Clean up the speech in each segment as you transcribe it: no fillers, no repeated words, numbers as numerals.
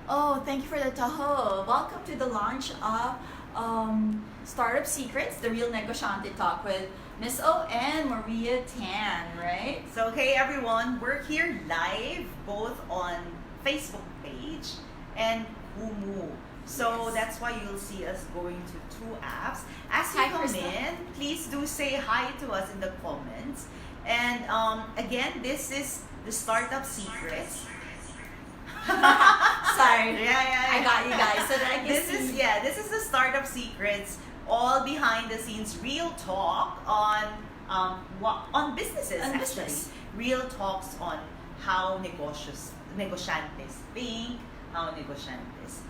Oh, thank you for the taho. Welcome to the launch of Startup Secrets, the Real Negosyante Talk with Miss O and Maria Tan, right? So hey everyone, we're here live both on Facebook page and Kumu. So Yes. that's why you'll see us going to two apps. As you Hi, come Krista. in, please do say hi to us in the comments. And again, this is the Startup Secrets. Sorry. Yeah. I got you guys. So that I can see. This is the Startup Secrets, all behind the scenes, real talk on businesses. On actually. business. Real talks on how negosyantes think, how negosyantes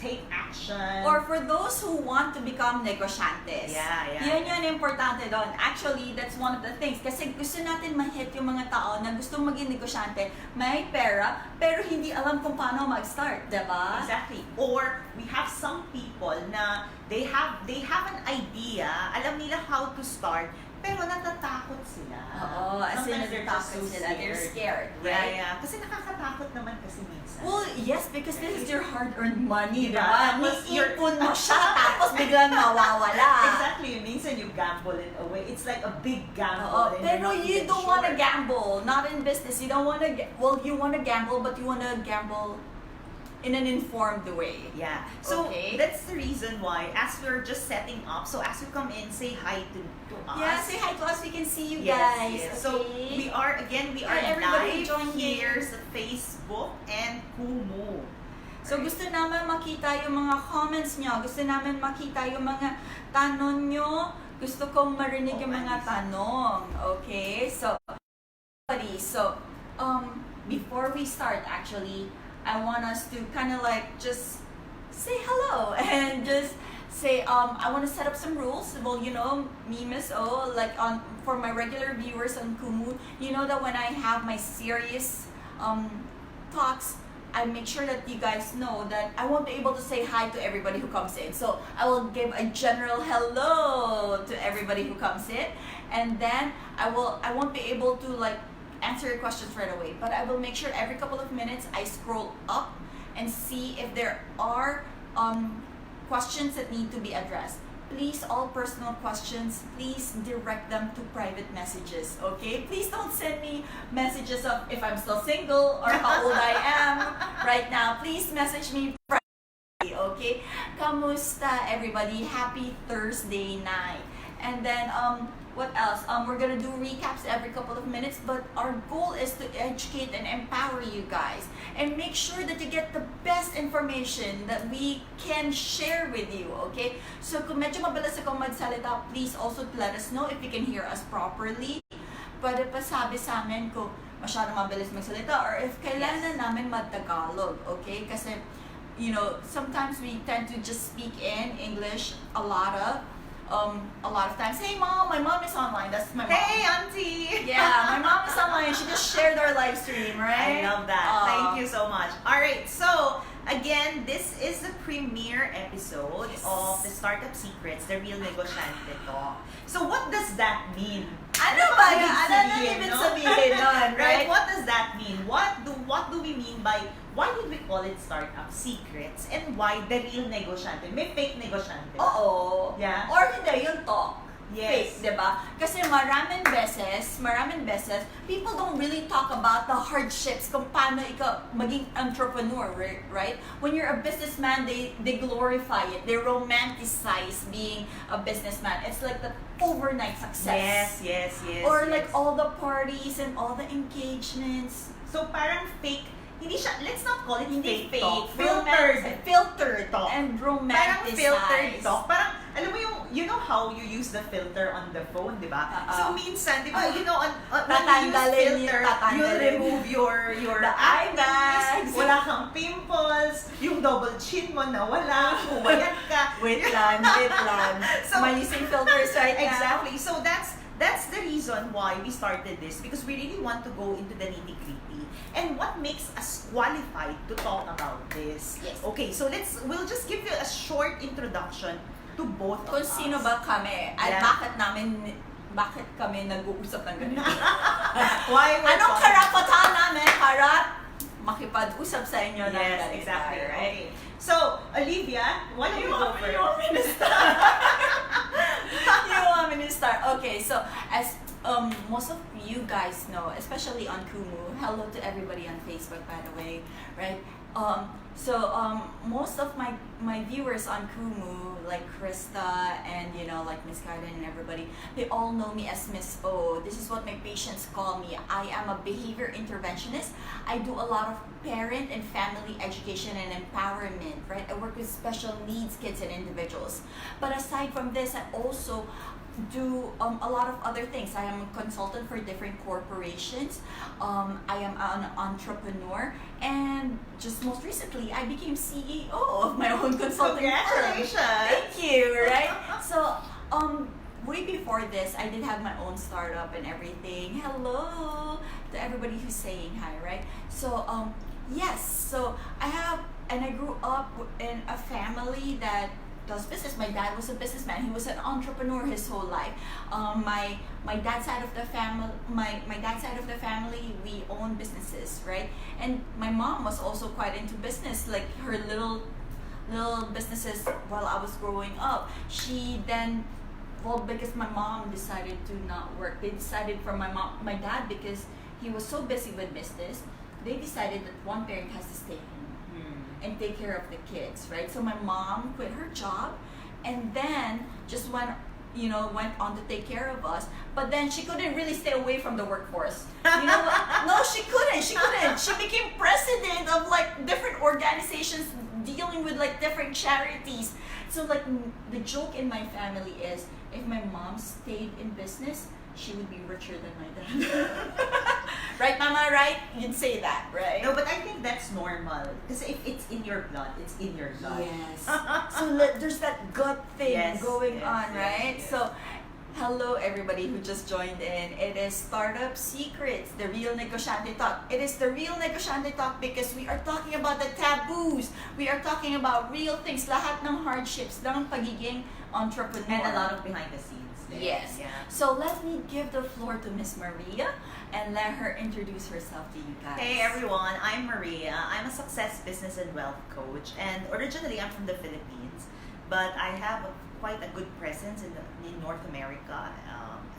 take action. Or for those who want to become negosyantes. Yeah. Yun yung importante doon. Actually, that's one of the things. Kasi gusto natin ma-hit yung mga tao na gusto maging negosyante, may pera, pero hindi alam kung paano mag-start, diba? Exactly. Or we have some people na they have an idea, alam nila how to start, pero natatakot sila. Oo, as in Sometimes they're just natatakot so sila. They're scared, Yeah, right? yeah. Kasi nakakatakot naman kasi minsan. Well, yes, because this is your hard-earned money, Diba? diba? Tapos you're- Niipon mo siya, tapos biglang mawawala. Exactly. Minsan you gamble it away. It's like a big gamble. Oo, and pero you're not you even don't want to sure. gamble. Not in business. You don't want to, well, you want to gamble, but you want to gamble in an informed way. Yeah. So Okay. that's the reason why, as we're just setting up, so as you come in, say hi to us. Yeah, say hi to us. We can see you Yes, guys. yes. Okay? So we are Hi, everybody live join here in. sa Facebook and Kumu. So gusto namin makita yung mga comments nyo. Gusto namin makita yung mga tanong nyo. Gusto kong marinig yung mga tanong. Okay? So, before we start, actually, I want us to kind of like just say hello and just say, I want to set up some rules. Well, you know, me, Miss O, like for my regular viewers on Kumu, you know that when I have my serious talks, I make sure that you guys know that I won't be able to say hi to everybody who comes in. So I will give a general hello to everybody who comes in, and then I won't be able to like answer your questions right away. But I will make sure every couple of minutes I scroll up and see if there are questions that need to be addressed. Please, all personal questions, please direct them to private messages, okay? Please don't send me messages of if I'm still single or how old I am right now. Please message me privately, okay? Kamusta, everybody? Happy Thursday night. And then, what else? We're gonna do recaps every couple of minutes, but our goal is to educate and empower you guys and make sure that you get the best information that we can share with you, okay? So kung medyo mabilis akong magsalita, please also let us know if you can hear us properly. Pwede pa sabi sa amin kung masyadong mabilis magsalita or if kailangan namin mag-Tagalog, okay? Kasi, you know, sometimes we tend to just speak in English a lot of times. Hey mom, my mom is online. That's my mom. Hey auntie! Yeah, my mom is online. She just shared our live stream, right? I love that. Thank you so much. Alright, so again, this is the premiere episode Yes. of the Startup Secrets, the Real Negosyante Talk. So what does that mean? Ano ba yan? Ano na ibig sabihin nun, right? What does that mean? What do we mean by, why did we call it Startup Secrets? And why the Real Negosyante? May fake negosyante. Oo. Yeah. Or hindi, yung talk. Yes. Fake, diba? Kasi maraming beses, people don't really talk about the hardships kung paano ikaw maging entrepreneur, right? When you're a businessman, they glorify it. They romanticize being a businessman. It's like the overnight success. Yes. Or yes. like all the parties and all the engagements. So parang fake, hindi siya, let's not call it Hindi fake talk. Filtered talk. and Parang romanticized. filtered talk. Parang, alam mo yung, you know how you use the filter on the phone, di ba? So minsan, di ba, you know, when you use filter, you remove your The eye bags. wala kang pimples, yung double chin mo nawala, umayat ka. Wait lang. So, Am I using filters right now? Exactly. So that's the reason why we started this, because we really want to go into the nitty-gritty. And what makes us qualified to talk about this? Yes. Okay, so we'll just give you a short introduction to both of Kung us. sino ba kami at Yeah. bakit kami nag-uusap ng ganito? Why we're Anong talking- karapatan namin para makipag-usap sa inyo ng Yes, ganito, exactly. right? Okay. So, Olivia, why don't you go first? You want me to start? You want me to start? Okay, so as most of you guys know, especially on Kumu, hello to everybody on Facebook, by the way, right? Most of my viewers on Kumu, like Krista and like Miss Garden and everybody, they all know me as Miss O. This is what my patients call me. I am a behavior interventionist. I do a lot of parent and family education and empowerment, right? I work with special needs kids and individuals. But aside from this, I also do a lot of other things. I am a consultant for different corporations. I am an entrepreneur, and just most recently, I became CEO of my own consulting firm. Congratulations! Thank you. Right. So, way before this, I did have my own startup and everything. Hello to everybody who's saying hi. Right. So, yes. So I grew up in a family that does business. My dad was a businessman. He was an entrepreneur his whole life. My dad's side of the family, we own businesses, right? And my mom was also quite into business, like her little businesses while I was growing up. She then, because my mom decided to not work, they decided for my dad, because he was so busy with business, they decided that one parent has to stay home and take care of the kids, right? So my mom quit her job and then just went on to take care of us. But then she couldn't really stay away from the workforce. You know what? No, she couldn't. She became president of like different organizations dealing with like different charities. So like the joke in my family is, if my mom stayed in business, she would be richer than my dad. Right, Mama? Right? You'd say that, right? No, but I think that's normal. Because if it's in your blood, it's in your blood. Yes. So there's that gut thing going on, right? Yes. So, hello everybody who just joined in. It is Startup Secrets, the Real Negosyante Talk. It is the Real Negosyante Talk because we are talking about the taboos. We are talking about real things, lahat ng hardships ng pagiging entrepreneur. And a lot of behind the scenes. Yes. Yeah. So let me give the floor to Miss Maria and let her introduce herself to you guys. Hey everyone, I'm Maria. I'm a success business and wealth coach, and originally I'm from the Philippines, but I have quite a good presence in North America,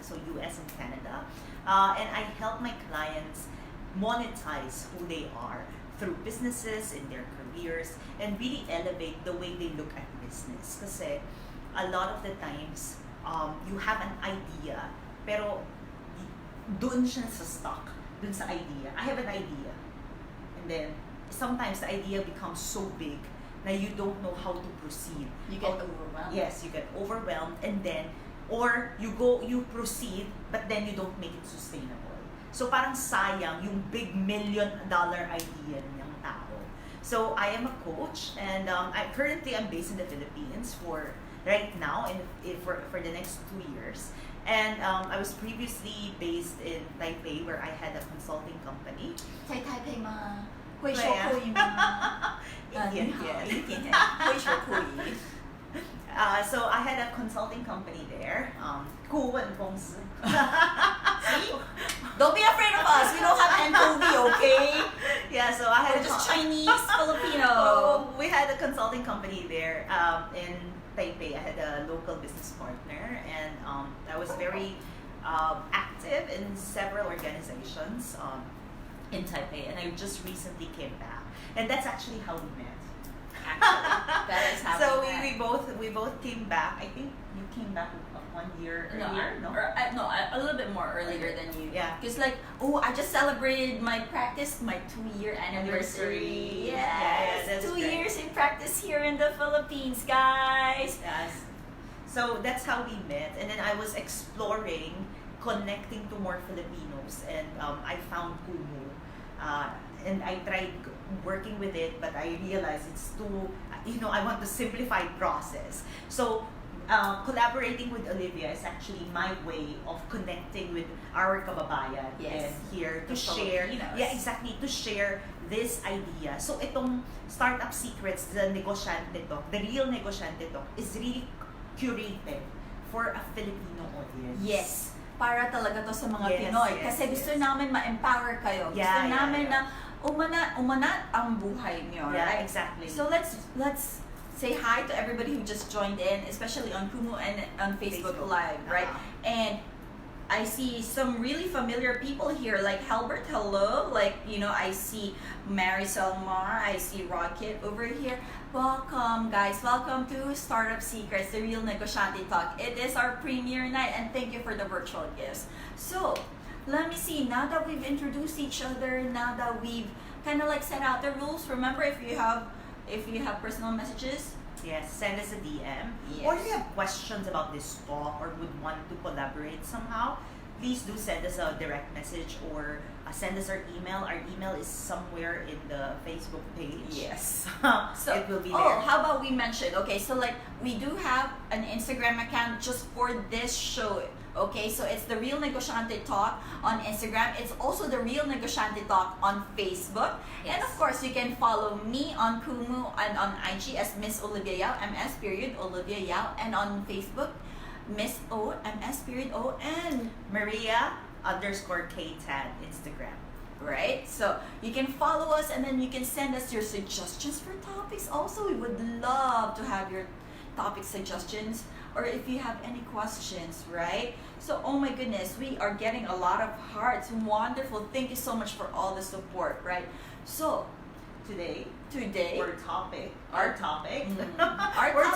so US and Canada, and I help my clients monetize who they are through businesses in their careers and really elevate the way they look at business. Kasi a lot of the times, you have an idea, pero doon siya sa stuck, doon sa idea. I have an idea. And then, sometimes the idea becomes so big na you don't know how to proceed. You get overwhelmed. Yes, you get overwhelmed, and then, or you proceed, but then you don't make it sustainable. So parang sayang yung big $1 million idea ng tao. So I am a coach, and I'm based in the Philippines for right now and for the next 2 years. And I was previously based in Taipei, where I had a consulting company. Taipei ma, 会说口语吗？你好，一点点会说口语。So I had a consulting company there, 顾问公司。See? Don't be afraid of us. We don't have NCOV, okay? Yeah, so I had We're just Chinese, Filipino. Oh, we had a consulting company there in Taipei. I had a local business partner, and I was very active in several organizations in Taipei, and I just recently came back, and that's actually how we met. Actually, that is how So we met. we both came back. I think you came back 1 year earlier, no? A little bit more earlier than you. Yeah. Because I just celebrated my practice, my 2-year anniversary. Yes, Yeah, that's 2 great. years in practice here in the Philippines, guys. Yes. So that's how we met, and then I was exploring connecting to more Filipinos, and I found Kumu, and I tried working with it, but I realized it's too, I want to simplify process. So collaborating with Olivia is actually my way of connecting with our kababayan and here to share. Filipinos. Yeah, exactly, to share this idea. So itong Startup Secrets, the Negosyante Talk, the Real Negosyante Talk is really curated for a Filipino audience. Yes. Para talaga to sa mga Yes, Pinoy. yes, Kasi gusto yes. namin ma-empower kayo. Yeah, Gusto namin yeah. na umanat ang buhay nyo, Yeah, right? exactly. So let's say hi to everybody who just joined in, especially on Kumu and on Facebook Live, right? And I see some really familiar people here, like Halbert, hello. Like, I see Marisol Mar, I see Rocket over here. Welcome, guys. Welcome to Startup Secrets, the Real Negosyante Talk. It is our premiere night, and thank you for the virtual gifts. So, let me see. Now that we've introduced each other, now that we've kind of like set out the rules, remember if you have personal messages, yes, send us a DM. Yes. Or if you have questions about this talk or would want to collaborate somehow, please do send us a direct message or send us our email. Our email is somewhere in the Facebook page. Yes. So it will be there. Oh, how about we mention? Okay, so like we do have an Instagram account just for this show. Okay, so it's the Real Negosyante Talk on Instagram. It's also the Real Negosyante Talk on Facebook. Yes. And of course, you can follow me on Kumu and on IG as Miss Olivia Yao, MS period Olivia Yao, and on Facebook, Miss O, MS period O, and Maria_KTAD Instagram. right? So you can follow us and then you can send us your suggestions for topics. Also, we would love to have your topic suggestions or if you have any questions, right? So, oh my goodness, we are getting a lot of hearts. Wonderful. Thank you so much for all the support, right? So, Today, today, our topic, we're topic.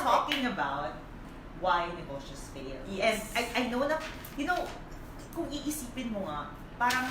talking about why negosyos fail. Yes. And I know na, kung iisipin mo nga, parang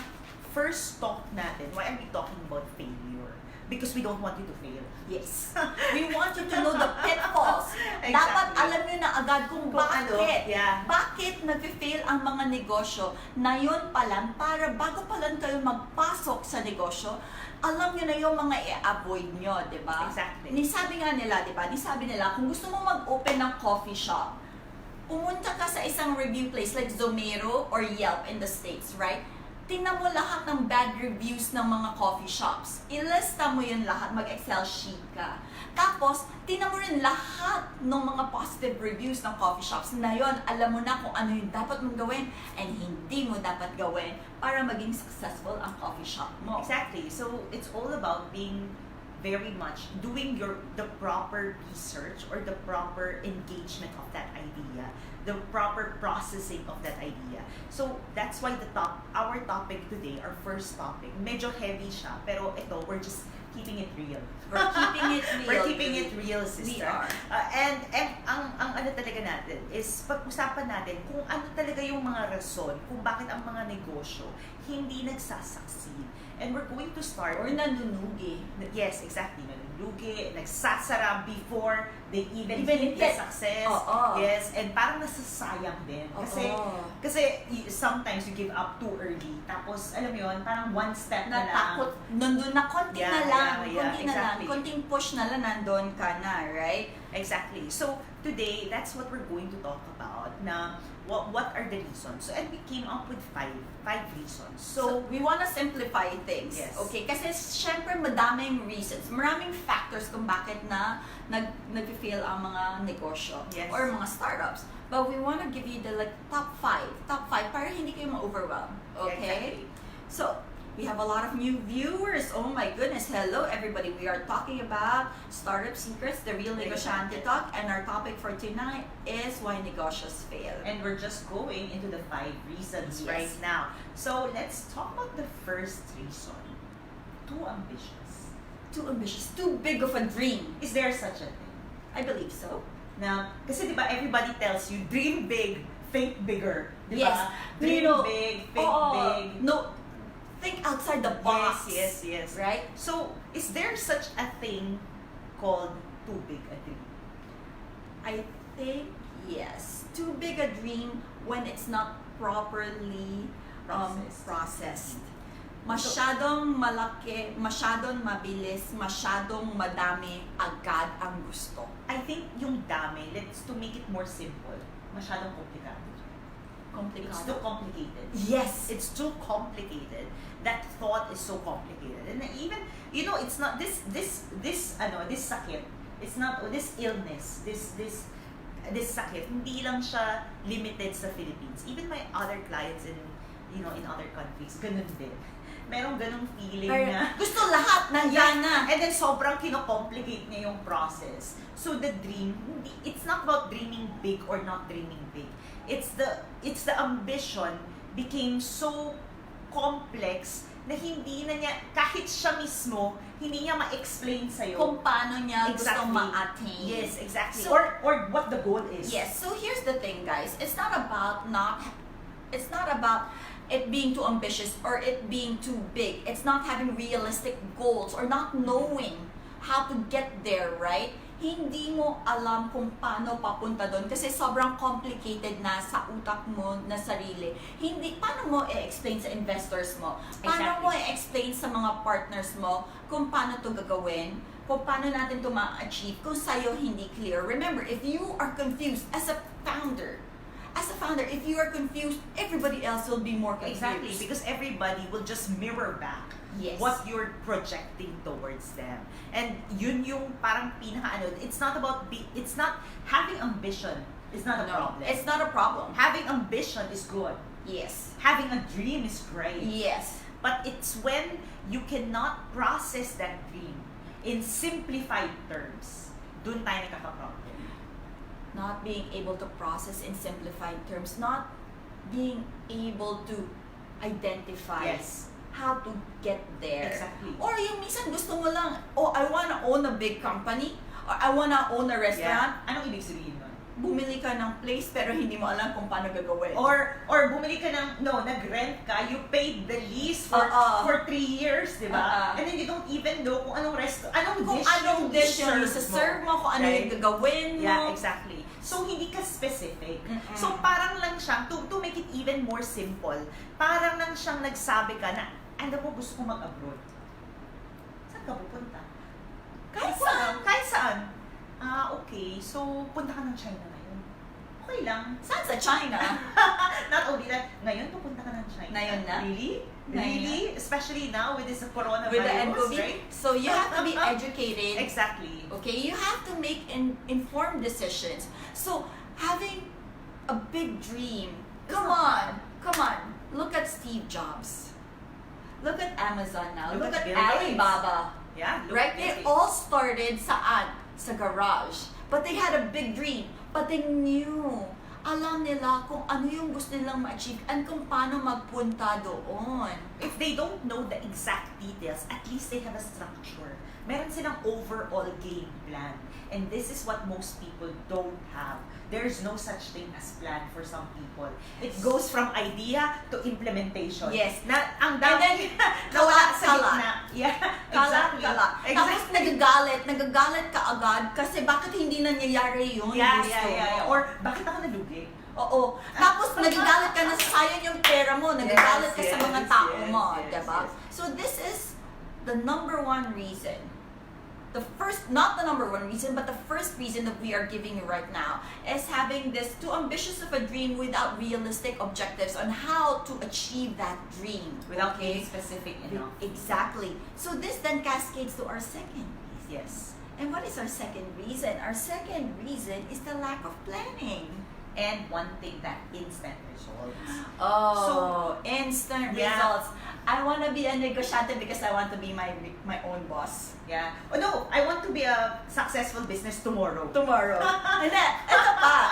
first talk natin, why are we talking about failure? Because we don't want you to fail. Yes. We want you to know the pitfalls. Exactly. Dapat alam nyo na agad kung ano, bakit. yeah. Bakit nag-fail ang mga negosyo na yun pa lang, para bago pa lang kayo magpasok sa negosyo, alam nyo na yung mga i-avoid nyo, di ba? Exactly. Nisabi nga nila, di ba? Nisabi nila, kung gusto mo mag-open ng coffee shop, pumunta ka sa isang review place like Zomato or Yelp in the States, right? Tingnan mo lahat ng bad reviews ng mga coffee shops. Ilista mo yun lahat, mag-Excel sheet ka. Tapos, tingnan mo rin lahat ng mga positive reviews ng coffee shops. Na yun, alam mo na kung ano yung dapat mong gawin and hindi mo dapat gawin para maging successful ang coffee shop mo. Exactly. So it's all about being very much doing the proper research or the proper engagement of that idea, the proper processing of that idea. So that's why our topic today, our first topic, medyo heavy siya, pero ito, we're just keeping it real. We're keeping it real. We're keeping it real, sister. We are. And ang ano talaga natin is pag-usapan natin kung ano talaga yung mga rason kung bakit ang mga negosyo hindi nagsasucceed. And we're going to start... Or nanunugi. Yes, exactly. Nanunugi, nagsasara before they even hit hit the success. Yes, and parang nasasayang din. Kasi sometimes you give up too early. Tapos, alam mo yun, parang one step na lang. Natakot, nandun na konti na lang, konti na lang, exactly. konting push na lang, nandun ka na, right? Exactly. So, today, that's what we're going to talk about. Na, what are the reasons? So, and we came up with five reasons. So, we wanna simplify things. Yes. Okay? Kasi, syempre, madaming reasons. Maraming factors kung bakit na nag-fail ang mga negosyo. Yes. Or mga startups. But we wanna give you the top five para hindi kayo ma-overwhelm. Okay? Exactly. So, we have a lot of new viewers. Oh my goodness. Hello, everybody. We are talking about Startup Secrets, the Real Negosyante Talk. And our topic for tonight is why negosyos fail. And we're just going into the 5 reasons Yes. right now. So, let's talk about the first reason. Too ambitious. Too ambitious. Too big of a dream. Is there such a thing? I believe so. Na, kasi diba everybody tells you, dream big, think bigger. Diba? Yes. Dream big, think big. No, think outside the box. Yes. Right? So, is there such a thing called too big a dream? I think yes. Too big a dream when it's not properly processed. Masyadong malaki, masyadong mabilis, masyadong madami agad ang gusto. I think yung dami, to make it more simple, masyadong komplikado. It's too complicated. Yes. It's too complicated. That thought is so complicated. And even, it's not this sakit. It's not this illness, this sakit. Hindi lang siya limited sa Philippines. Even my other clients in other countries, ganun din. merong ganong feeling Pero na gusto lahat nandiyan na. and then sobrang kino-complicate niya yung process. So the dream, it's not about dreaming big or not dreaming big. It's the ambition became so complex na hindi na niya, kahit siya mismo, hindi niya ma-explain sa'yo. Kung paano niya gusto ma-attain. Yes, exactly. So, or what the goal is. yes, so here's the thing, guys. It's not about it being too ambitious or it being too big. It's not having realistic goals or not knowing how to get there, right? Hindi mo alam kung paano papunta doon kasi sobrang complicated na sa utak mo na sarili. Paano mo i-explain sa investors mo? Paano mo i-explain sa mga partners mo kung paano to gagawin? Kung paano natin to ma-achieve kung sa'yo hindi clear? Remember, if you are confused as a founder, if you are confused, everybody else will be more confused. Exactly, because everybody will just mirror back Yes. what you're projecting towards them. And yun yung parang it's not having ambition is not a problem. It's not a problem. Having ambition is good. Yes. Having a dream is great. Yes. But it's when you cannot process that dream in simplified terms, dun tayo nagkaka-problem. Not being able to process in simplified terms, not being able to identify Yes. how to get there. Exactly. Or yung minsan gusto mo lang, I wanna own a big company, or I wanna own a restaurant. Yeah. Anong ibig sabihin nun? Bumili ka ng place pero hindi mo alam kung paano gagawin. Or bumili ka nag-rent ka, you paid the lease for 3 years, di ba? And then you don't even know kung anong dish yung isa-serve mo, kung ano yung gagawin mo. Yeah, exactly. So, hindi ka specific. So, parang lang siyang, to make it even more simple, parang lang siyang nagsabi ka na, alam mo, gusto ko mag-abroad. Saan ka pupunta? Kahit saan. Kahit saan. Okay. So, punta ka ng China ngayon. Okay lang. Saan sa China? Not only that, ngayon pupunta ka ng China. Ngayon na? Really? Ngayon Really? Especially now with this coronavirus, With the COVID. right? So you have to be educated. Exactly. Okay, you have to make informed decisions. So having a big dream. Come on. Look at Steve Jobs. Look at Amazon now. Look at Bill Gates. Alibaba. Yeah. Right? They all started saan? Sa garage. But they had a big dream. But they knew. Alam nila kung ano yung gusto nilang ma-achieve and kung paano magpunta doon. If they don't know the exact details, at least they have a structure. Meron silang overall game plan. And this is what most people don't have. There's no such thing as plan for some people. It goes from idea to implementation. Yes. Ang dami nawala sa gitna. Yeah, exactly. Tapos nagagalit ka agad kasi bakit hindi nangyayari yung gusto mo. Or bakit ako nalugi? Oo. Tapos nagagalit ka na sayang yung pera mo, nagagalit ka sa mga tao mo, diba? So this is the number one reason. Not the number one reason, but the first reason that we are giving you right now is having this too ambitious of a dream without realistic objectives on how to achieve that dream. Without being specific enough. Exactly. So this then cascades to our second reason. Yes. And what is our second reason? Our second reason is the lack of planning. And wanting that instant results. Oh, instant Yeah. results. I want to be a negosyante because I want to be my own boss. Yeah. Oh no, I want to be a successful business tomorrow. Hindi,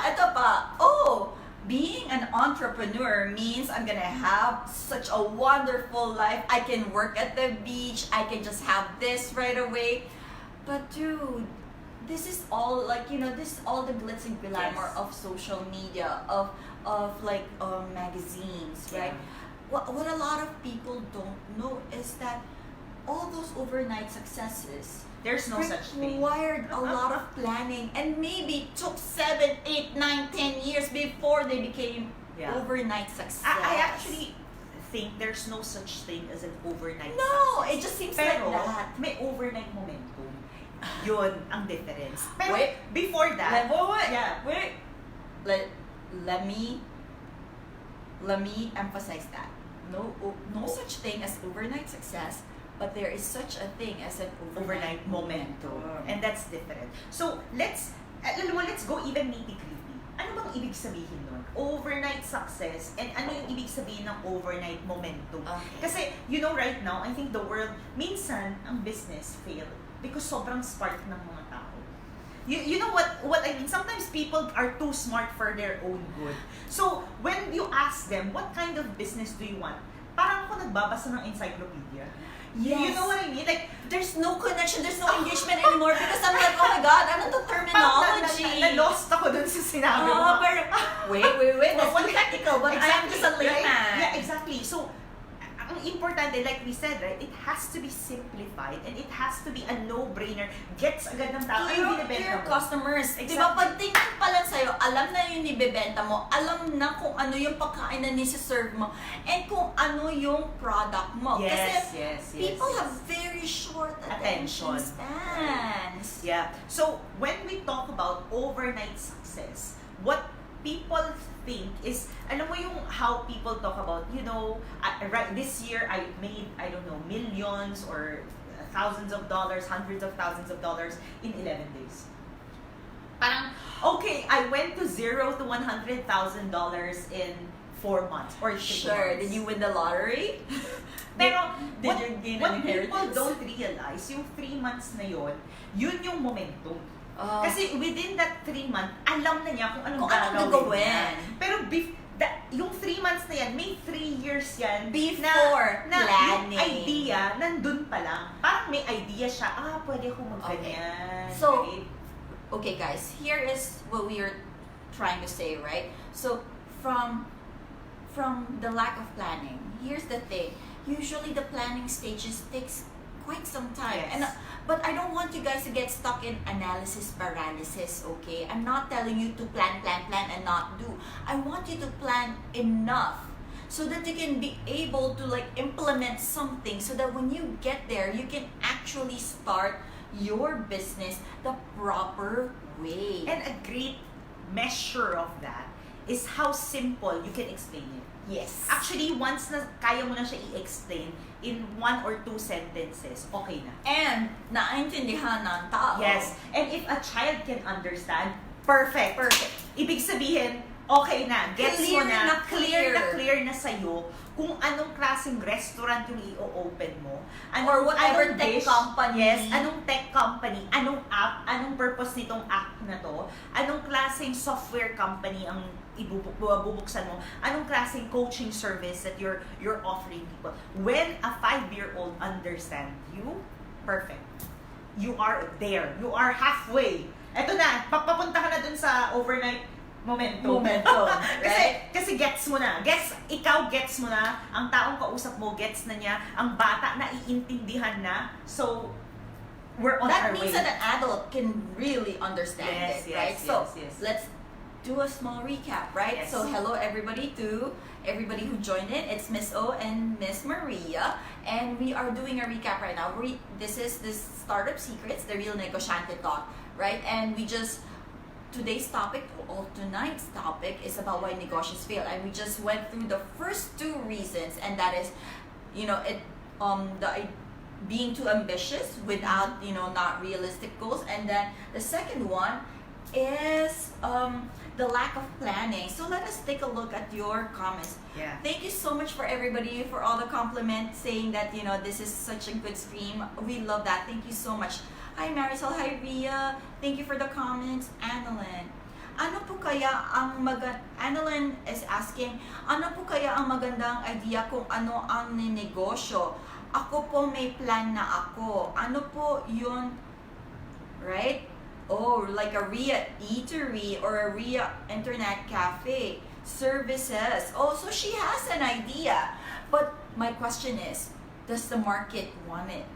ito pa. Oh, being an entrepreneur means I'm gonna have such a wonderful life. I can work at the beach. I can just have this right away. But dude, this is all this is all the glitz and glamour of social media, of magazines, right? Yeah. What a lot of people don't know is that all those overnight successes, There's no such thing. required a lot of planning and maybe took 7, 8, 9, 10 years before they became overnight success. I actually think there's no such thing as an overnight No, success. it just seems Pero, like that. may overnight momentum. Yun ang difference. Pero Wait. before that, let me emphasize that. No such thing as overnight success, but there is such a thing as an overnight momentum. and that's different. So let's go even nitty-gritty. ano bang ibig sabihin nun? Overnight success, and ano yung ibig sabihin ng overnight momentum? Okay. Kasi, you know, right now, I think the world, minsan, ang business fail because sobrang smart ng mga tao. You know what I mean? Sometimes people are too smart for their own good. So, when you ask them, what kind of business do you want? Parang ako nagbabasa ng encyclopedia. Yes. You know what I mean? Like, There's no connection, there's no engagement anymore because I'm like, oh my God, ano to terminology? Na-lost ako dun sa sinabi mo. Pero, wait, that's What- technical, but I'm just a layman. Right? Yeah, exactly. So, ang importante, like we said, right, it has to be simplified and it has to be a no-brainer. Gets agad ng tao. Ay, To binibenta your mo. customers. Exactly. Diba, pag tingin pa lang sa'yo, alam na yung nibebenta mo, alam na kung ano yung pagkain na nisi-serve mo, and kung ano yung product mo. Yes, Kasi yes. people have very short attention Attention. spans. Yeah. So, when we talk about overnight success, what people think is, alam mo yung how people talk about, you know, right, this year I made, I don't know, millions or thousands of dollars, hundreds of thousands of dollars in 11 days. Parang, okay, I went to $0 to $100,000 in 4 months or 3 Sure. months. Did you win the lottery? Pero, Did what, you gain what an people inheritance? don't realize, yung 3 months na yun yung momentum. Oh. Kasi within that 3 months, alam na niya kung anong Kung anong gagawin gagawin. niya. Pero yung 3 months na yan, may 3 years yan Before na yung planning. idea, nandun pa lang. Parang may idea siya, pwede ko magganyan. So, right? Okay, guys, here is what we are trying to say, right? So, from the lack of planning, here's the thing. Usually, the planning stages takes quite some time. Yes. But I don't want you guys to get stuck in analysis paralysis, okay? I'm not telling you to plan, and not do. I want you to plan enough so that you can be able to like implement something so that when you get there, you can actually start your business the proper way. And a great measure of that is how simple you can explain it. Yes. Actually, once na kaya mo na siya i-explain in 1 or 2 sentences, okay na. And naintindihan ng tao. Yes. And if a child can understand, perfect. Perfect. Ibig sabihin, okay na. Gets Clear mo na. na clear. Clear na sa'yo kung anong klaseng restaurant yung i-open mo. Or whatever anong tech dish, company. Yes. Anong tech company. Anong app. Anong purpose nitong app na to. Anong klaseng software company ang bubuksan mo. Anong klaseng coaching service that you're offering people. When a 5-year-old understand you, perfect. You are there. You are halfway. Eto na, papunta ka na dun sa overnight momentum. Kasi gets mo na. Ikaw gets mo na. Ang taong kausap mo gets na niya. Ang bata naiintindihan na. So, we're on our That way. means that an adult can really understand Yes, it, yes, right? yes, So yes. let's do a small recap, right? Yes. So hello everybody who joined in. It's Miss O and Miss Maria, and we are doing a recap right now. This is this Startup Secrets, the Real Negosyante Talk, right? And tonight's topic is about why Negosyos fail, and we just went through the first 2 reasons, and that is, being too ambitious without not realistic goals, and then the second one is the lack of planning. So let us take a look at your comments. Yeah. Thank you so much for everybody for all the compliments saying that this is such a good stream. We love that. Thank you so much. Hi Marisol, hi Ria. Thank you for the comments. Annalyn. Annalyn is asking, ano po kaya ang magandang idea kung ano ang ninegosyo? Ako po may plan na ako. Ano po yun? Right? Oh, like a Ria eatery or a Ria internet cafe. Services. Oh, so she has an idea. But my question is, does the market want it?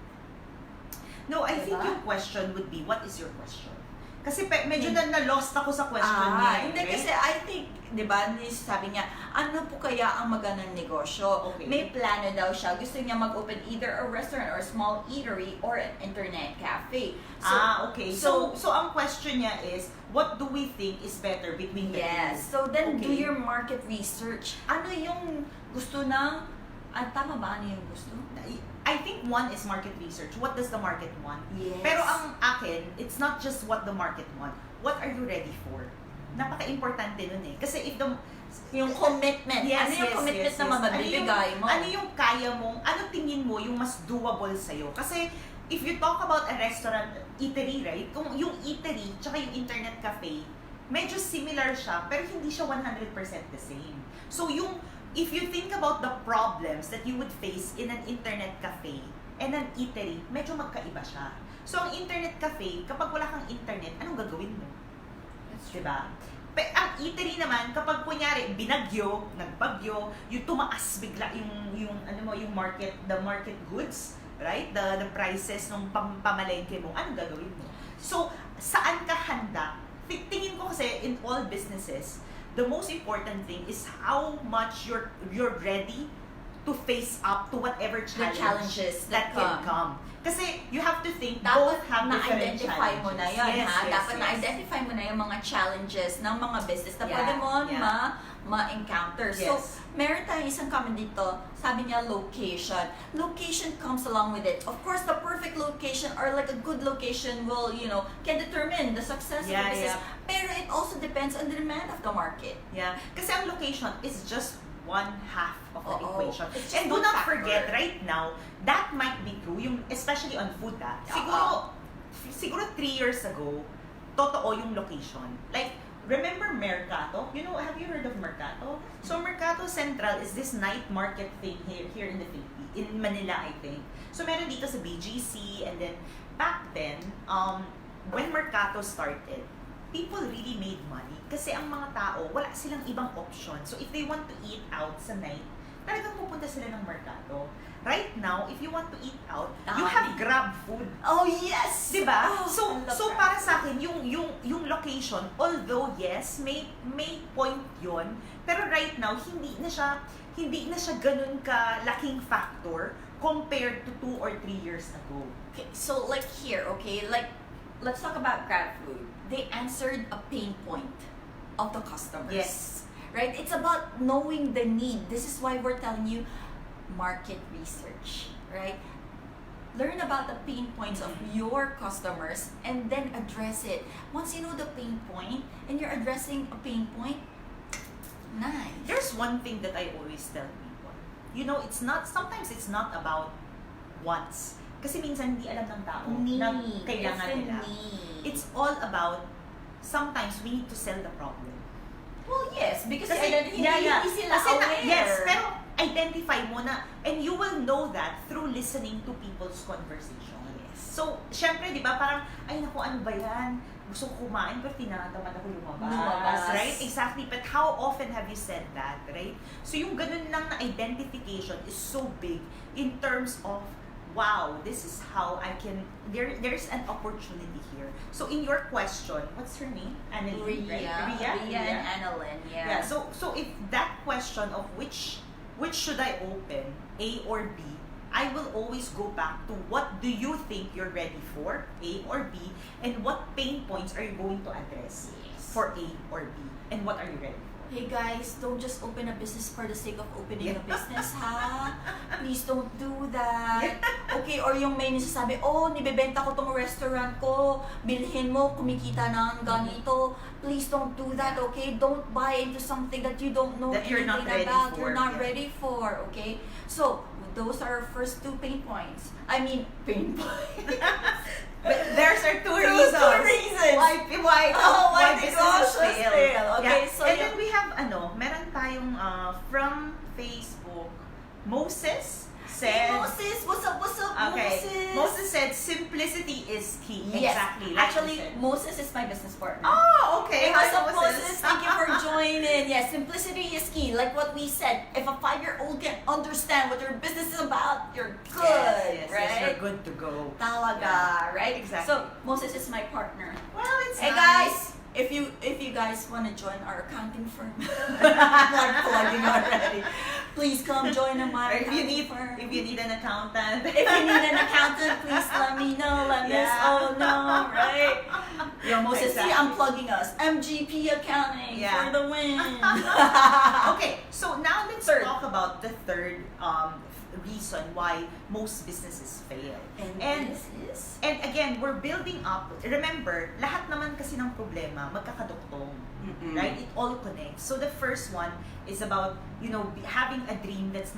No, I think Diba? yung question would be, what is your question? Kasi medyo na-lost ako sa question niya. Hindi right? kasi I think, di ba, sabi niya, ano po kaya ang magandang negosyo? Okay. May plano daw siya. Gusto niya mag-open either a restaurant or a small eatery or an internet cafe. So, okay. So ang question niya is, what do we think is better between the yes. two? So then do Okay. your market research. Ano yung gusto tama ba ano yung gusto? I think one is market research. What does the market want? Yes. Pero ang akin, it's not just what the market want. What are you ready for? napaka-importante nun eh. Kasi if the Yung commitment. Ano yung commitment na mabibigay mo? Ano yung kaya mong, ano tingin mo yung mas doable sa'yo? Kasi if you talk about a restaurant, eatery, right? Kung yung eatery tsaka yung internet cafe, medyo similar siya, pero hindi siya 100% the same. So if you think about the problems that you would face in an internet cafe and an eatery, medyo magkaiba siya. So ang internet cafe, kapag wala kang internet, anong gagawin mo? Diba? Ang eatery naman, kapag kunyari nagbagyo, yung tumaas bigla yung the market goods, right? The prices ng pamalengke mo, anong gagawin mo? So, saan ka handa? Tingin ko kasi in all businesses, the most important thing is how much you're ready to face up to whatever challenges that can come. Kasi you have to think both have different challenges. Na-identify mo na yun, yes, ha? Yes, Dapat na-identify mo na yung mga challenges ng mga business na pwede mo ma-encounter. Yes. So, meron tayong isang comment dito, sabi niya location. Location comes along with it. Of course, the perfect location or like a good location will, can determine the success of the business. Pero it also depends on the demand of the market. Yeah. Kasi ang location is just one half of the equation. And do not forget, right now, that might be true, especially on food, siguro 3 years ago, totoo yung location. Like, remember Mercato? Have you heard of Mercato? So, Mercato Central is this night market thing here in the Philippines, in Manila, I think. So, meron dito sa BGC, and then, back then, when Mercato started, people really made money kasi ang mga tao, wala silang ibang option. So, if they want to eat out sa night, talagang pupunta sila ng Mercato. Right now, if you want to eat out, you have Grab food. Oh, yes! Diba? Oh, so para sa akin, yung location, although yes, may point yon, pero right now, hindi na siya ganun ka laking factor compared to 2 or 3 years ago. Okay, so like here, like let's talk about Grab food. They answered a pain point of the customers. Yes. Right? It's about knowing the need. This is why we're telling you market research, right? Learn about the pain points of your customers and then address it. Once you know the pain point and you're addressing a pain point, nice. There's one thing that I always tell people. Sometimes it's not about wants. Kasi minsan hindi alam ng tao na kailangan nila. It's all about, sometimes we need to sell the problem. Well, yes, because hindi sila aware. Yes, pero identify mo na, and you will know that through listening to people's conversation. Yes. So, syempre, di ba, parang, ay naku, ano ba yan? Gusto ko kumain, pero tinatamad ako lumabas. Right? Exactly. But how often have you said that, right? So, yung ganun lang na identification is so big in terms of, wow, this is how I can, there's an opportunity here. So in your question, what's her name? Annalyn, right? Ria and Annalyn, yeah. So if that question of which should I open, A or B, I will always go back to what do you think you're ready for, A or B, and what pain points are you going to address for A or B, and what are you ready for? Hey guys, don't just open a business for the sake of opening a business, ha? Please don't do that. Okay, or yung may nasasabi, nibebenta ko tong restaurant ko, bilhin mo, kumikita na ang ganito. Please don't do that, okay? Don't buy into something that you don't know that you're not ready about. for. You're not ready for, okay? So, those are our first 2 pain points. I mean, pain points. But there's our 2 reasons. 2 reasons. Why businesses fail. Okay, so and then we have meron tayong from Facebook, Moses said. Hey, Moses, what's up, Okay. Moses? Moses said simplicity is key. Yes. Exactly. Like Actually, Moses is my business partner. Oh, okay. Hey, what's up, Moses? Thank you for joining. Yes, simplicity is key. Like what we said, if a 5-year-old can understand what your business is about, you're good, yes, right? Yes, you're good to go. Talaga, right? Exactly. So, Moses is my partner. Well, it's Hey nice. guys, if you guys want to join our accounting firm, I'm plugging already. Please come join my accounting firm. If you need an accountant. If you need an accountant, please let me know. Let Miss O know, right? Yo, Moses, see, I'm plugging us. MGP Accounting for the win. Okay, so now let's talk about the third reason why most businesses fail. And this is? And again, we're building up. Remember, lahat naman kasi ng problema magkakaduktong. Right? It all connects. So the first one is about, having a dream that's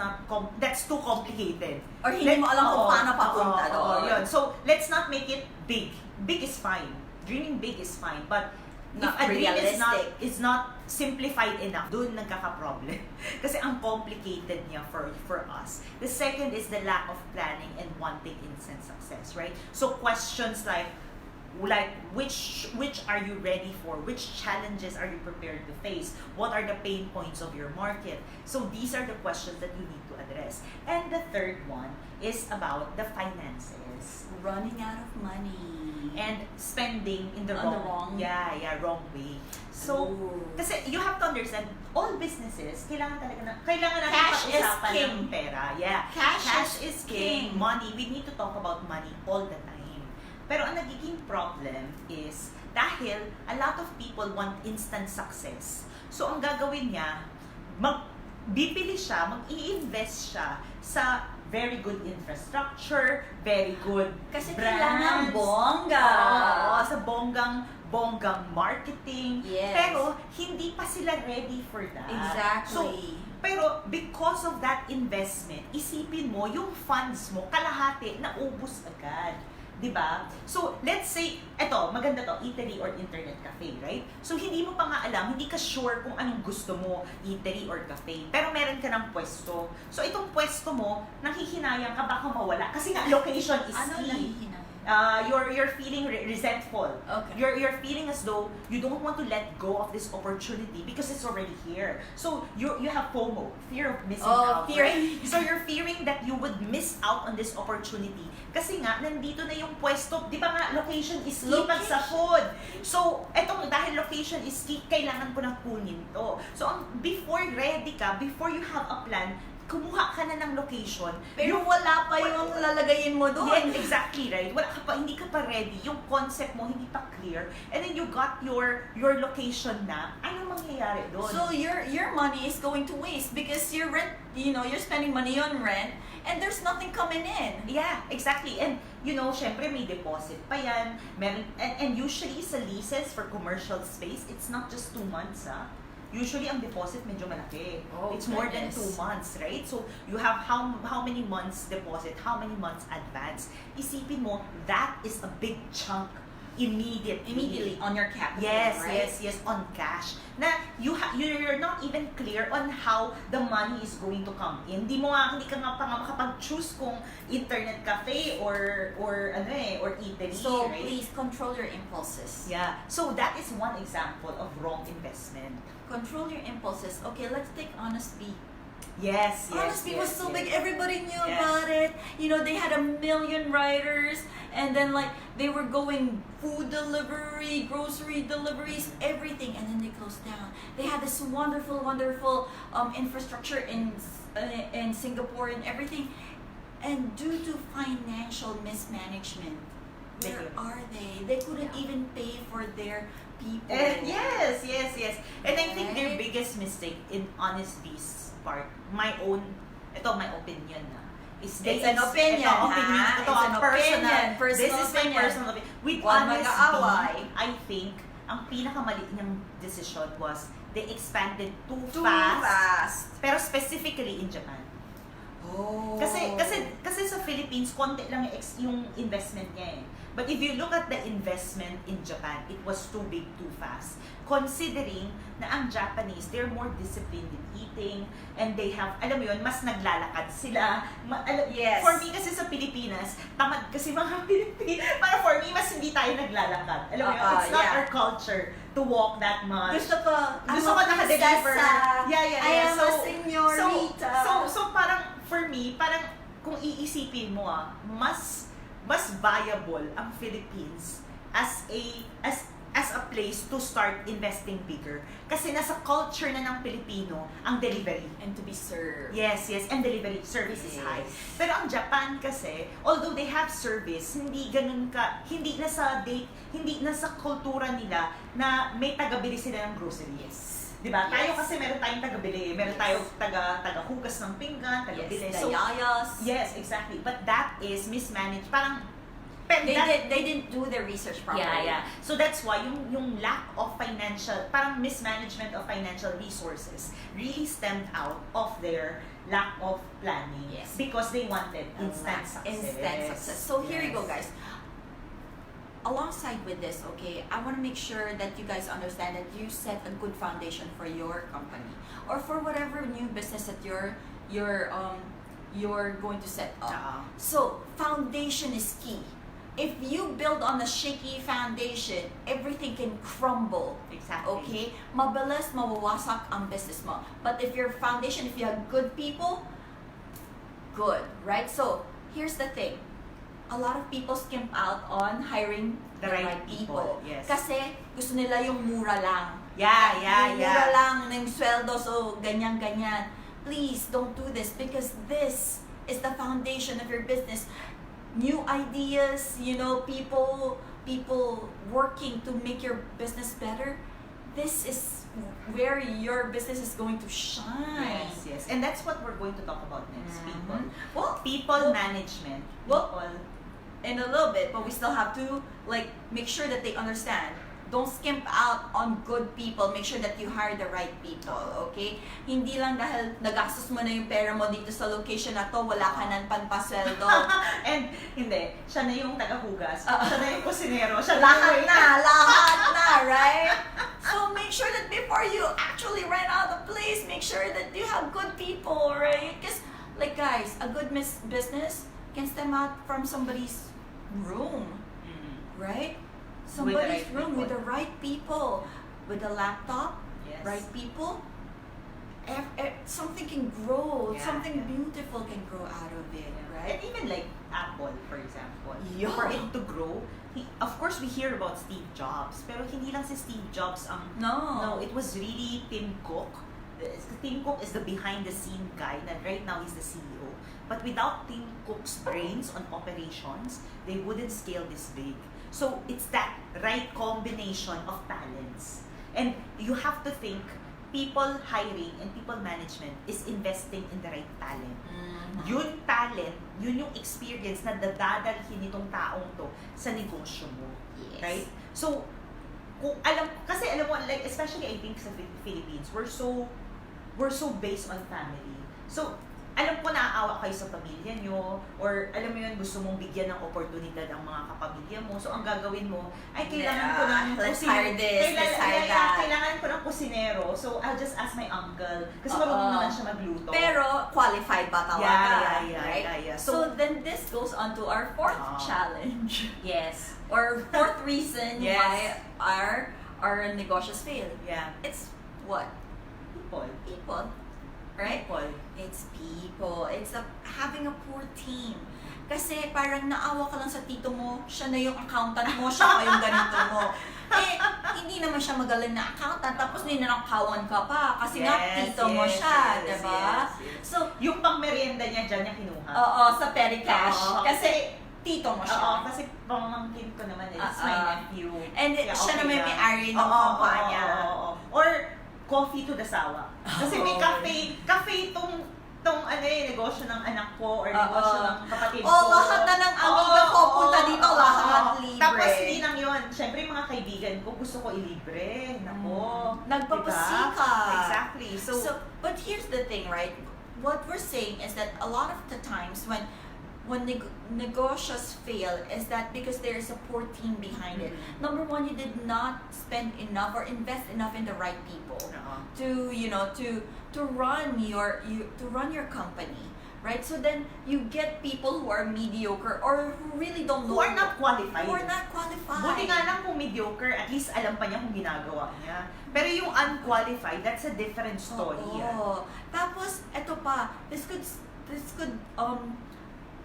that's too complicated. Or hindi mo alam kung paano papunta doon. Yun. So let's not make it big. Big is fine. Dreaming big is fine. But Not if a dream realistic. is not simplified enough, doon nagkaka-problem. Kasi ang complicated niya for us. The second is the lack of planning and wanting instant success, right? So questions like which are you ready for? Which challenges are you prepared to face? What are the pain points of your market? So these are the questions that you need to address. And the third one is about the finances. Running out of money. And spending in the On the wrong way. So, Ooh. kasi you have to understand, all businesses, kailangan natin Cash is pag-usapan king. ng pera. Yeah. Cash is is king. king. Money, we need to talk about money all the time. Pero ang nagiging problem is, dahil a lot of people want instant success. So, ang gagawin niya, bibili siya, mag-i-invest siya sa very good infrastructure, very good Kasi brands. kailangan bongga. Oo, sa bonggang marketing. Yes. Pero, hindi pa sila ready for that. Exactly. So, pero because of that investment, isipin mo, yung funds mo, kalahati, naubos agad. Diba? So, let's say, maganda to, eatery or internet cafe, right? So, hindi mo pa nga alam, hindi ka sure kung anong gusto mo, eatery or cafe. Pero meron ka ng pwesto. So, itong pwesto mo, nanghihinayang ka, baka mawala. Kasi nga, location is Ano key. nahihinayang? You're feeling resentful. Okay. You're feeling as though you don't want to let go of this opportunity because it's already here. So you have FOMO, fear of missing out. Fear. Right? So you're fearing that you would miss out on this opportunity kasi nga nandito na yung pwesto. Di ba nga location is key pag sa food. So dahil location is key, kailangan ko na kunin to. So before ready ka, before you have a plan, kumuha ka na ng location. Pero wala pa yung lalagayin mo doon. Yeah, exactly, right? Hindi ka pa ready. Yung concept mo hindi pa clear. And then you got your location na. Anong mangyayari doon? So your money is going to waste because you're spending money on rent and there's nothing coming in. Yeah, exactly. And syempre may deposit pa yan. And usually sa leases for commercial space, it's not just 2 months, Usually, ang deposit medyo malaki. Oh, it's more than goodness. 2 months, right? So, you have how many months deposit, how many months advance. Isipin mo, that is a big chunk immediately On your capital, yes, right? yes, on cash. Na you're not even clear on how the money is going to come in. Hindi ka nga pa makapag-choose kung internet cafe or eatery, So right? please control your impulses. Yeah. So that is one example of wrong investment. Control your impulses. Okay, let's take Honestbee. Yes. Honestbee was so big, everybody knew Yes. about it. They had 1 million riders, and then they were going food delivery, grocery deliveries, everything, and then they closed down. They had this wonderful infrastructure in Singapore and everything, and due to financial mismanagement, where are they? They couldn't even pay for their people. Yes. And I think their Right? biggest mistake in Honestbee's part, my opinion is It's an opinion, ha? Ito It's ang an personal. opinion, personal This is my opinion. personal opinion. With Huwag Honestbee, mag-aaway. I think ang pinakamali niyang decision was they expanded too Too fast. fast. Pero specifically in Japan. Oh. Kasi sa Philippines, konti lang yung investment niya eh. But if you look at the investment in Japan, it was too big, too fast. Considering na ang Japanese, they're more disciplined in eating, and they have, alam mo yun, mas naglalakad sila. Yes. For me kasi sa Pilipinas, tamad kasi mga Pilipino. Para for me, mas hindi tayo naglalakad. Alam mo yun, it's not our culture to walk that much. Gusto ko naka-deliver. Yeah. I am a señorita. So parang, for me, parang kung iisipin mo mas viable ang Philippines as a place to start investing bigger. Kasi nasa culture na ng Pilipino ang delivery. And to be served. Yes, and delivery service is high. Pero ang Japan kasi, although they have service, hindi na sa kultura nila na may taga-bili sila ng groceries. Di ba? Tayo Yes. kasi meron tayong taga-bili, meron Yes. tayong taga-hugas ng pinggan, taga-bili. Yes, the yayas. Yes, exactly. But that is mismanaged. Parang, They didn't do the research properly. Yeah. So that's why yung lack of financial, parang mismanagement of financial resources really stemmed out of their lack of planning. Yes. Because they wanted instant success. Instant success. So here you go, Yes. guys. Alongside with this, okay, I want to make sure that you guys understand that you set a good foundation for your company or for whatever new business that you're going to set up. So foundation is key. If you build on a shaky foundation, everything can crumble. Exactly. Okay? Mabilis mawawasak ang business mo. But if your foundation, if you have good people, good, right? So, here's the thing. A lot of people skimp out on hiring the right people. Yes. Kasi gusto nila yung mura lang. Yeah. Mura lang ng sweldo, so ganyan-ganyan. Please don't do this because this is the foundation of your business. New ideas, people working to make your business better. This is where your business is going to shine. Yes. And that's what we're going to talk about next. Well, People management. in a little bit, but we still have to make sure that they understand. Don't skimp out on good people. Make sure that you hire the right people, okay? Hindi lang dahil nagastos mo na yung pera mo dito sa location na to, wala ka nang panpasweldo. And hindi, siya na yung taga-hugas, siya na yung kusinero, siya lahat na, right? So make sure that before you actually rent out the place, make sure that you have good people, right? Because guys, a good business can stem out from somebody's room, right? Somebody's room with the right people, with a laptop, right people. Something can grow, something beautiful can grow out of it, right? And even like Apple, for example, Yeah. for it to grow, of course we hear about Steve Jobs, pero hindi lang si Steve Jobs ang No, it was really Tim Cook. Tim Cook is the behind-the-scene guy, and right now he's the CEO. But without Tim Cook's brains on operations, they wouldn't scale this big. So it's that right combination of talents. And you have to think, people hiring and people management is investing in the right talent. Yun talent, yun yung experience na dadalhin nitong taong to sa negosyo mo. Yes. Right? So, alam mo, especially I think sa Philippines, we're so based on family. So, alam ko naaawa kayo sa pamilya nyo, or alam mo yun, gusto mong bigyan ng oportunidad ang mga kapamilya mo. So, ang gagawin mo, ay kailangan ko ng kailangan ko ng kusinero. So, I'll just ask my uncle. Kasi marunong naman siya magluto. Pero, qualified ba talaga? Yeah. So, then this goes on to our fourth challenge. Yes. Or fourth reason why our negosyos fail. Yeah. It's what? People. Right? It's people. It's having a poor team. Kasi parang naawa ka lang sa tito mo, siya na yung accountant mo, siya pa yung ganito mo. Hindi naman siya magaling na accountant, tapos ninanakawan ka pa kasi nga tito mo siya, diba? Yes. So, yung pang merienda niya dyan niya kinuha. Oo, sa petty cash. Kasi tito mo siya. Oo, kasi pamangkin ko naman, it's my nephew. And siya naman may ari ng kumpanya. Or coffee to the sawa. Kasi may cafe tong negosyo ng anak ko or negosyo ng kapatid ko. Lahat na ng amiga ko punta dito, lahat libre. Tapos hindi lang yun. Siyempre mga kaibigan ko gusto ko ilibre. Nako. Nagpapasika. Diba? Exactly. So, but here's the thing, right? What we're saying is that a lot of the times when negosyos fail is that because there is a poor team behind it. Number one, you did not spend enough or invest enough in the right people to run your company, right? So then you get people who are mediocre or who really don't know. Who are not qualified. Buti nga lang kung mediocre, at least alam pa niya kung ginagawa niya. Pero yung unqualified, that's a different story. Tapos, eto pa, this could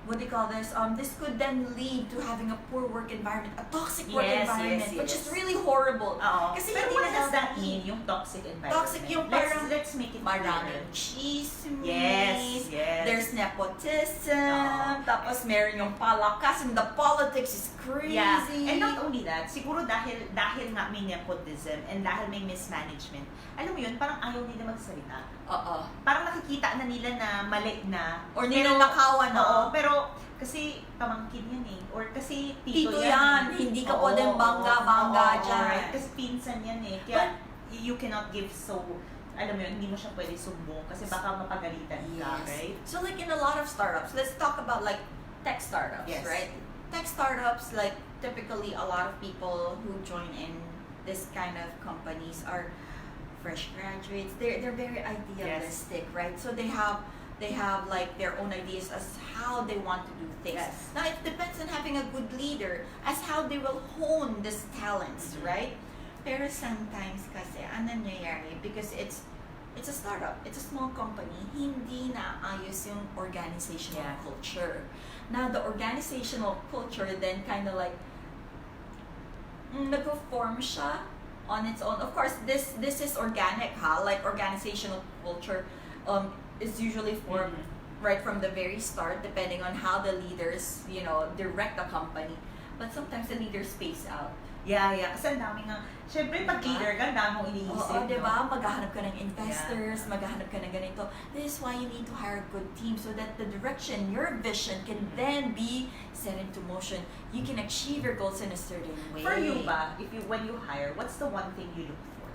what do you call this? This could then lead to having a poor work environment, a toxic work Yes, environment, yes, which is yes. really horrible. Oo. Kasi Pero hindi what na does that healthy. mean, yung toxic environment? Toxic yung parang let's make it maraming clear. chismis. Yes, yes. There's nepotism. Tapos meron yung palakasan. The politics is crazy. Yeah, and not only that, siguro dahil nga may nepotism and dahil may mismanagement, alam mo yun, parang ayaw nila magsalita. Oo. Parang nakikita na nila na mali na. Or ninanakawan na. Oo, pero kasi pamangkin yan eh. Or kasi Tito yan. Hindi ka pwedeng bangga-bangga dyan. Right? Kasi pinsan yan eh. Kaya you cannot give so, alam mo yun, hindi mo siya pwede sumbong kasi baka mapagalitan ka, right? So like in a lot of startups, let's talk about like tech startups, Yes. right? Tech startups, like typically a lot of people who join in this kind of companies are fresh graduates. They're very idealistic, right? So they have like their own ideas as how they want to do things. Yes. Now it depends on having a good leader as how they will hone these talents, right? Pero sometimes kasi ano nangyayari because it's a startup, it's a small company, hindi na ayos yung organizational culture. Now the organizational culture then kind of like nag-form siya on its own. Of course, this is organic, like organizational culture is usually formed right from the very start, depending on how the leaders, direct the company. But sometimes the leaders space out. Yeah. Kasi ang dami nga, syempre pag leader ka, ang dami mong iniisip. Oo, diba? Maghahanap ka ng investors, maghahanap ka ng ganito. This is why you need to hire a good team so that the direction, your vision can then be set into motion. You can achieve your goals in a certain way. For you ba, when you hire, what's the one thing you look for?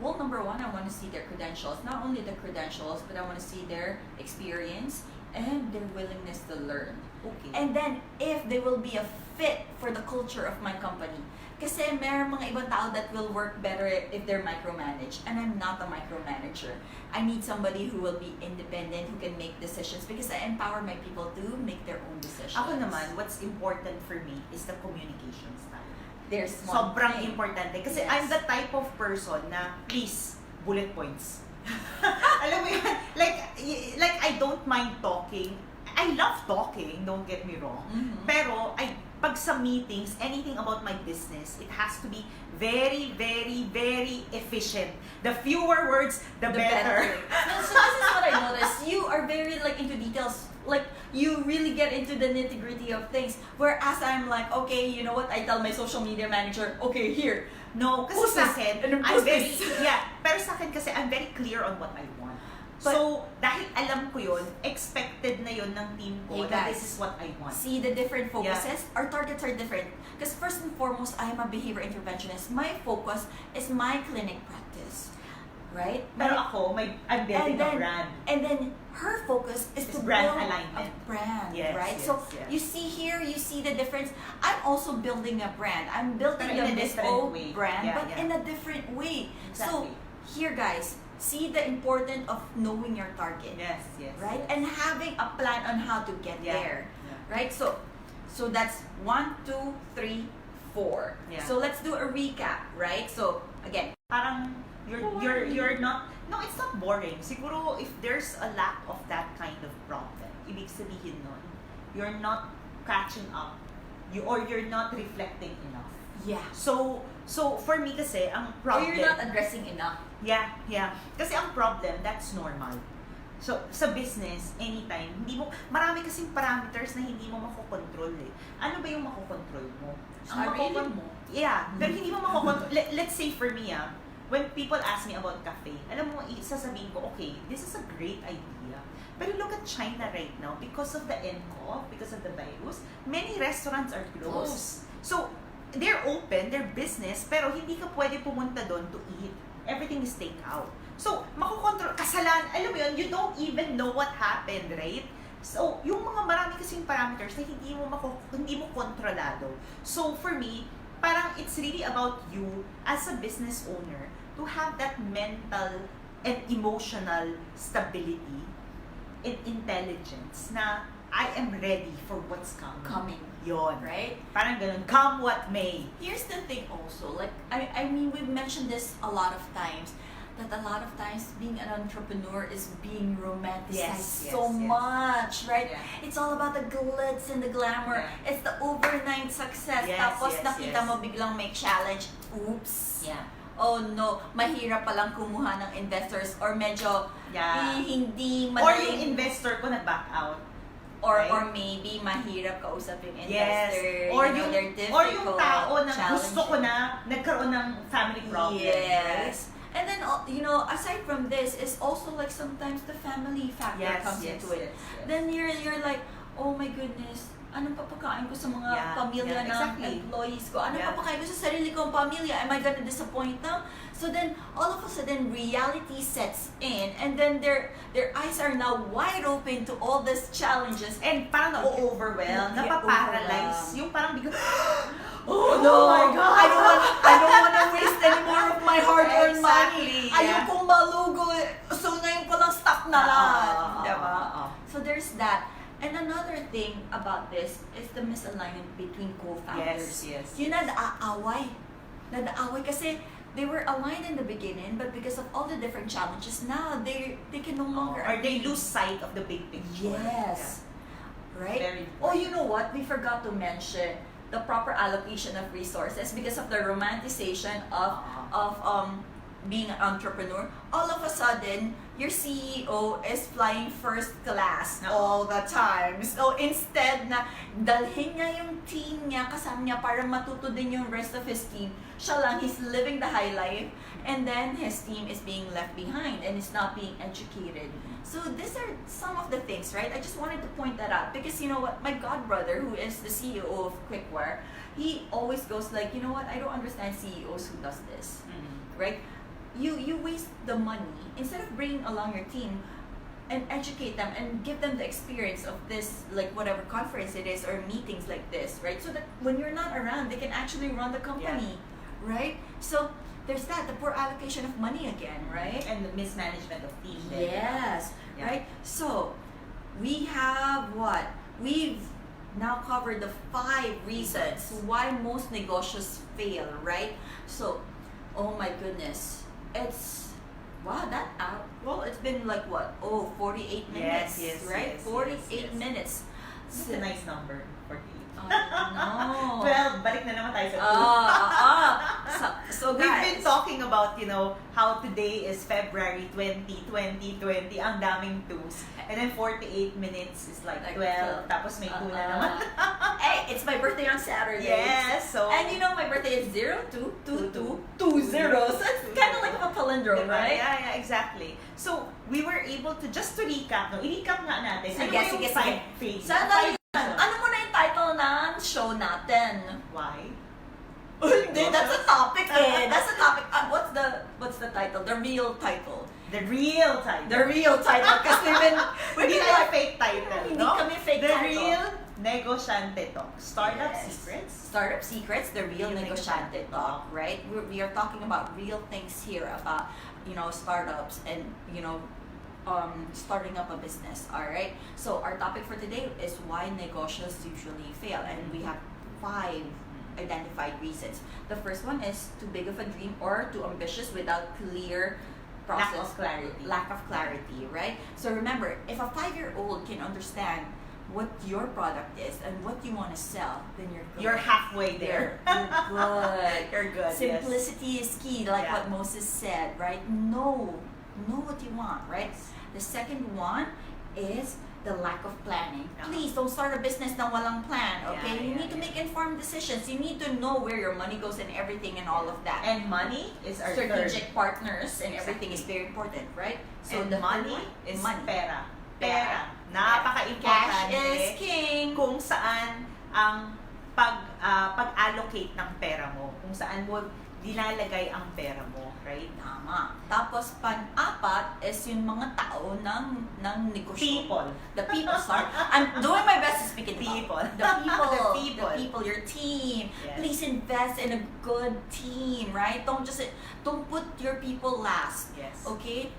Well, number one, I want to see their credentials. Not only the credentials, but I want to see their experience and their willingness to learn. Okay. And then, if they will be a fit for the culture of my company. Kasi meron mga ibang tao that will work better if they're micromanaged. And I'm not a micromanager. I need somebody who will be independent, who can make decisions because I empower my people to make their own decisions. Ako naman, what's important for me is the communication style. There's Sobrang importante. Kasi Yes. I'm the type of person na, please, bullet points. Alam mo yun? Like I don't mind talking. I love talking, don't get me wrong. Mm-hmm. Pero, pag sa meetings, anything about my business, it has to be very, very, very efficient. The fewer words, the better. No, so this is what I noticed. You are very like into details. Like you really get into the nitty-gritty of things. Whereas I'm like, okay, you know what? I tell my social media manager, okay, here. No, kasi Post sa this, akin, and then I'm post very, this. pero sa akin kasi I'm very clear on what I want. But- So, dahil alam ko yun, expected na yun ng team ko Hey, that guys. this is what I want. See the different focuses? Our targets are different. Because first and foremost, I am a behavior interventionist. My focus is my clinic practice. Right? Pero ako, I'm building a brand. And then her focus is It's to brand build alignment. a brand, Yes, right? yes, So yes. you see here, you see the difference. I'm also building a brand. I'm building Pero in the a Miss different O way. brand, Yeah, but yeah. in a different way. So Exactly. here, guys, see the importance of knowing your target, Yes. right? Yes. And having a plan on how to get Yeah, there, yeah. right? So that's 1, 2, 3, 4. Yeah. So let's do a recap, right? So again, Parang you're not, no, it's not boring. Siguro if there's a lack of that kind of problem, ibig sabihin nun, you're not catching up, you're not reflecting enough. yeah. So for me kasi, ang Or problem, you're not addressing enough. yeah. Kasi ang problem, that's normal. So, sa business, anytime, marami kasing parameters na hindi mo makokontrol eh. Ano ba yung makokontrol mo? Sarili mo. Yeah, pero hindi mo makokontrol. Let's say for me, when people ask me about cafe, alam mo, sasabihin ko, okay, this is a great idea. Pero look at China right now, because of the NCOV, because of the virus, many restaurants are closed. So, they're open, they're business, pero hindi ka pwede pumunta doon to eat. Everything is takeout. So, makokontrol, alam mo yun, you don't even know what happened, right? So, yung mga marami kasing parameters na hindi mo kontrolado. So, for me, parang it's really about you as a business owner to have that mental and emotional stability and intelligence na I am ready for what's coming. Yon. Right? Parang ganun, come what may. Here's the thing also, like, I mean, we've mentioned this a lot of times. that a lot of times being an entrepreneur is being romanticized Yes, so yes. much, right? Yeah. It's all about the glitz and the glamour. Yeah. It's the overnight success. Yes, Tapos yes, nakita yes. mo biglang may challenge. Oops. Yeah. Oh no, mahirap palang kumuha ng investors or medyo hindi Or yung madaling investor ko nag-back out. or right? or maybe mahirap kausap yung Yes. investor. Or you know, yung, they're difficult. or yung tao na gusto ko challenging. na nagkaroon ng family problem. Right? Yes. And then, you know, aside from this, is also like sometimes the family factor Yes, comes yes, into it. yes, yes. Then you're like, oh my goodness, anong papakain ko sa mga Yeah, pamilya yeah, ng exactly. employees ko? Anong Yeah. papakain ko sa sarili kong pamilya? Am I gonna disappoint them? So then, all of a sudden, reality sets in, and then their eyes are now wide open to all these challenges. And parang na-overwhelm, Yeah, napaparalyze. overwhelmed. Yung parang bigla, Oh no! my God! I don't wanna waste any more of my hard-earned money. Exactly, yeah. Ayokong malugo. So ngayon ko lang stop na lang. Diba? oo. So there's that. And another thing about this is the misalignment between co-founders. Yes, yes. Yung nadaaway. Nadaaway kasi they were aligned in the beginning, but because of all the different challenges, now they can no longer Or they agree. lose sight of the big picture. Yes. Right? Very Oh, you know what? We forgot to mention the proper allocation of resources because of the romanticization of being an entrepreneur. All of a sudden, your CEO is flying first class all the time. So instead na dalhin niya yung team niya kasama niya para matuto din yung rest of his team, siya lang, he's living the high life, and then his team is being left behind and is not being educated. So these are some of the things, right? I just wanted to point that out because you know what, my god brother, who is the CEO of Quickware, he always goes like, you know what, I don't understand CEOs who does this, right? You waste the money instead of bringing along your team and educate them and give them the experience of this, like whatever conference it is or meetings like this, right? So that when you're not around, they can actually run the company, right? So there's that, the poor allocation of money again, right? And the mismanagement of team. Yes, Yeah. right? So we have what? We've now covered the 5 reasons why most negotios fail, right? So, oh my goodness, it's wow, that well, it's been like what? Oh, 48 minutes, Yes, right? yes, 48 yes. minutes. It's a nice number, 48. Oh, no. 12, balik na naman tayo sa 2. So We've guys, been talking about, you know, how today is February 20, 2020, ang daming 2s. And then 48 minutes is like 12, tapos may 2 na naman. Hey, it's my birthday on Saturday. Yes, so... And you know my birthday is 022220. So it's kind of like a palindrome, Diba? right? Yeah, exactly. So, we were able to, just to recap, no? I-recap nga natin. Ano Sige, ba yung sige, 5 sige. phases? Sana Five yun. phases. Ano mo na yung title ng show natin? Why? Hindi, that's a topic eh. That's a topic. What's the title? The real title. The real title. The real title. Because we've Hindi been tayo like, fake title, hindi no? kami fake The title. Real Negosyante Talk. Startup Yes. secrets. Startup secrets, the real Real Negosyante Negosyante Talk, right? We are talking about real things here about, you know, startups and, you know, starting up a business, all right? So our topic for today is why negotios usually fail, and we have 5 identified reasons. The first one is too big of a dream or too ambitious without clear process. Lack of clarity. Lack of clarity, right? So remember, if a 5-year-old can understand what your product is and what you want to sell, then you're good. You're halfway there. You're good. You're good, Simplicity is key, like Yeah. what Moses said, right? Know what you want, right? The second one is the lack of planning. Uh-huh. Please don't start a business na walang plan, okay? Yeah, You yeah, need to yeah. make informed decisions. You need to know where your money goes and everything and all of that. And money is our strategic third. partners and everything is Exactly. very important, right? And the third money one, is money. pera. Pera. Napaka-importante. Cash is king. Kung saan ang pag-allocate ng pera mo. Kung saan mo dilalagay ang pera mo, right? Tama. Tapos pan-apat is yung mga tao ng negosyo. People. The people, sorry. I'm doing my best to speak in People. The people. The people. The people, your team. Yes. Please invest in a good team, right? Don't put your people last. Yes. Okay?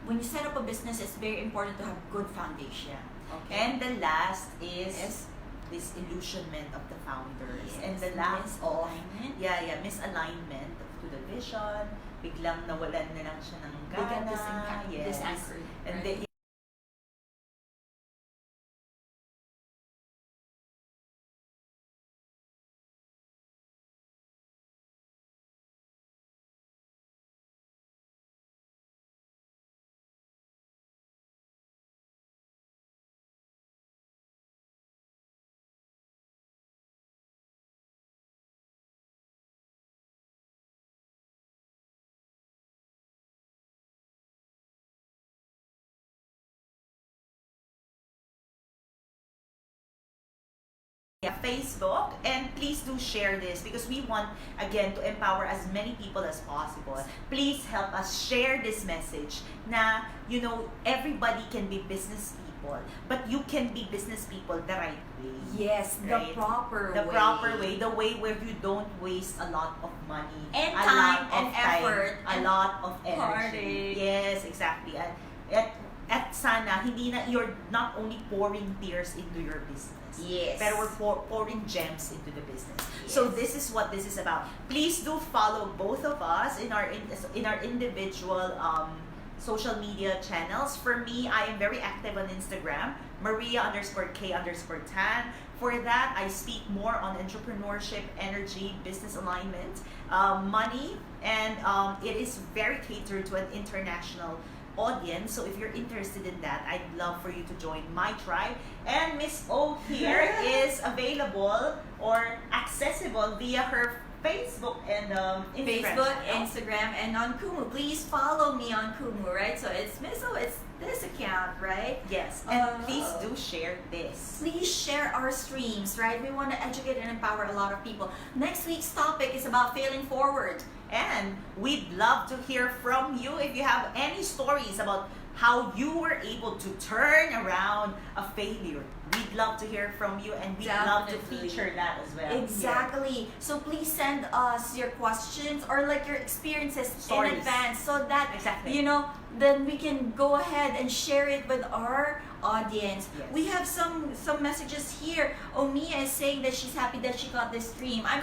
When you set up a business, it's very important to have good foundation. Yeah. Okay? And the last is Yes. disillusionment of the founders. Yes. And the last Misalignment. misalignment to the vision, biglang nawalan na lang siya ng They get gana. Yes. disanchored, And right? they, Facebook, and please do share this because we want again to empower as many people as possible. Please help us share this message na everybody can be business people, but you can be business people the right way. Yes, right? the proper way. The way where you don't waste a lot of money And a time lot and of time, effort a and lot of energy. heartache. Yes, exactly. At sana hindi na you're not only pouring tears into your business. Yes. Pero we're pouring gems into the business. Yes. So this is what this is about. Please do follow both of us in our individual social media channels. For me, I am very active on Instagram, Maria_K_Tan. For that, I speak more on entrepreneurship, energy, business alignment, money, and it is very catered to an international audience. So if you're interested in that, I'd love for you to join my tribe. And Miss O here is available or accessible via her Facebook and Instagram. Facebook, Instagram, and on Kumu. Please follow me on Kumu, right? So it's Miss O, it's this account, right? Yes, and please do share this. Please share our streams, right? We want to educate and empower a lot of people. Next week's topic is about failing forward. And we'd love to hear from you if you have any stories about how you were able to turn around a failure. We'd love to hear from you, and we'd love to Definitely. feature that as well. Exactly. So please send us your questions or like your experiences Stories. in advance so that Exactly. then we can go ahead and share it with our audience. Yes. We have some messages here. Omia is saying that she's happy that she got this stream. I'm